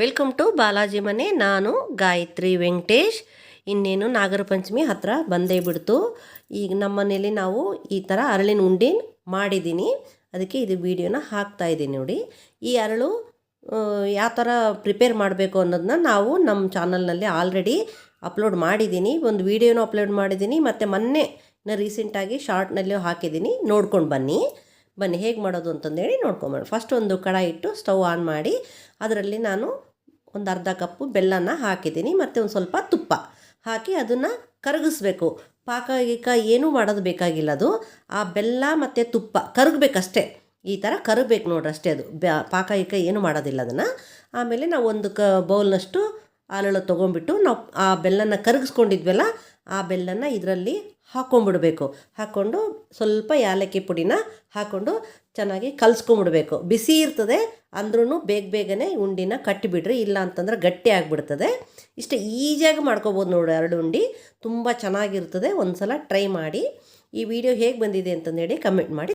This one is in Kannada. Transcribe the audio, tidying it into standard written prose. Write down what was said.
ವೆಲ್ಕಮ್ ಟು ಬಾಲಾಜಿ ಮನೆ. ನಾನು ಗಾಯತ್ರಿ ವೆಂಕಟೇಶ್. ಇನ್ನೇನು ನಾಗರ ಪಂಚಮಿ ಹತ್ತಿರ ಬಂದೇ ಬಿಡ್ತು. ಈಗ ನಮ್ಮ ಮನೇಲಿ ನಾವು ಈ ಥರ ಅರಳಿನ ಉಂಡೆ ಮಾಡಿದ್ದೀನಿ. ಅದಕ್ಕೆ ಇದು ವಿಡಿಯೋನ ಹಾಕ್ತಾಯಿದ್ದೀನಿ ನೋಡಿ. ಈ ಅರಳು ಯಾವ ಥರ ಪ್ರಿಪೇರ್ ಮಾಡಬೇಕು ಅನ್ನೋದನ್ನ ನಾವು ನಮ್ಮ ಚಾನಲ್ನಲ್ಲಿ ಆಲ್ರೆಡಿ ಅಪ್ಲೋಡ್ ಮಾಡಿದ್ದೀನಿ. ಒಂದು ವಿಡಿಯೋನೂ ಅಪ್ಲೋಡ್ ಮಾಡಿದ್ದೀನಿ, ಮತ್ತು ಮೊನ್ನೆ ರೀಸೆಂಟಾಗಿ ಶಾರ್ಟ್ನಲ್ಲಿಯೂ ಹಾಕಿದ್ದೀನಿ. ನೋಡ್ಕೊಂಡು ಬನ್ನಿ ಹೇಗೆ ಮಾಡೋದು ಅಂತಂದೇಳಿ ನೋಡ್ಕೊಂಬರೋಣ. ಫಸ್ಟ್ ಒಂದು ಕಡಾಯಿ ಇಟ್ಟು ಸ್ಟವ್ ಆನ್ ಮಾಡಿ ಅದರಲ್ಲಿ ನಾನು ಒಂದು ಅರ್ಧ ಕಪ್ಪು ಬೆಲ್ಲನ ಹಾಕಿದ್ದೀನಿ, ಮತ್ತು ಒಂದು ಸ್ವಲ್ಪ ತುಪ್ಪ ಹಾಕಿ ಅದನ್ನು ಕರಗಿಸ್ಬೇಕು. ಪಾಕ ಗೀಕ ಏನೂ ಮಾಡೋದು ಬೇಕಾಗಿಲ್ಲ. ಅದು ಆ ಬೆಲ್ಲ ಮತ್ತು ತುಪ್ಪ ಕರಗಬೇಕಷ್ಟೇ. ಈ ಥರ ಕರಗಬೇಕು ನೋಡ್ರಿ, ಅಷ್ಟೇ. ಅದು ಪಾಕ ಗೀಕ ಏನೂ ಮಾಡೋದಿಲ್ಲ ಅದನ್ನು. ಆಮೇಲೆ ನಾವು ಒಂದು ಬೌಲ್ನಷ್ಟು ಅರಳು ತೊಗೊಂಡ್ಬಿಟ್ಟು ನಾವು ಆ ಬೆಲ್ಲನ ಕರಗಿಸ್ಕೊಂಡಿದ್ವಲ್ಲ, ಆ ಬೆಲ್ಲನ ಇದರಲ್ಲಿ ಹಾಕ್ಕೊಂಬಿಡ್ಬೇಕು. ಹಾಕ್ಕೊಂಡು ಸ್ವಲ್ಪ ಏಲಕ್ಕಿ ಪುಡಿನ ಹಾಕ್ಕೊಂಡು ಚೆನ್ನಾಗಿ ಕಲಿಸ್ಕೊಂಬಿಡ್ಬೇಕು. ಬಿಸಿ ಇರ್ತದೆ ಅಂದ್ರೂ ಬೇಗನೆ ಉಂಡಿನ ಕಟ್ಟಿಬಿಡ್ರಿ, ಇಲ್ಲ ಅಂತಂದ್ರೆ ಗಟ್ಟಿ ಆಗಿಬಿಡ್ತದೆ. ಇಷ್ಟು ಈಸಿಯಾಗಿ ಮಾಡ್ಕೊಬೋದು ನೋಡಿ ಅರಳು ಉಂಡೆ. ತುಂಬ ಚೆನ್ನಾಗಿರ್ತದೆ. ಒಂದು ಸಲ ಟ್ರೈ ಮಾಡಿ. ಈ ವಿಡಿಯೋ ಹೇಗೆ ಬಂದಿದೆ ಅಂತಂದೇಳಿ ಕಮೆಂಟ್ ಮಾಡಿ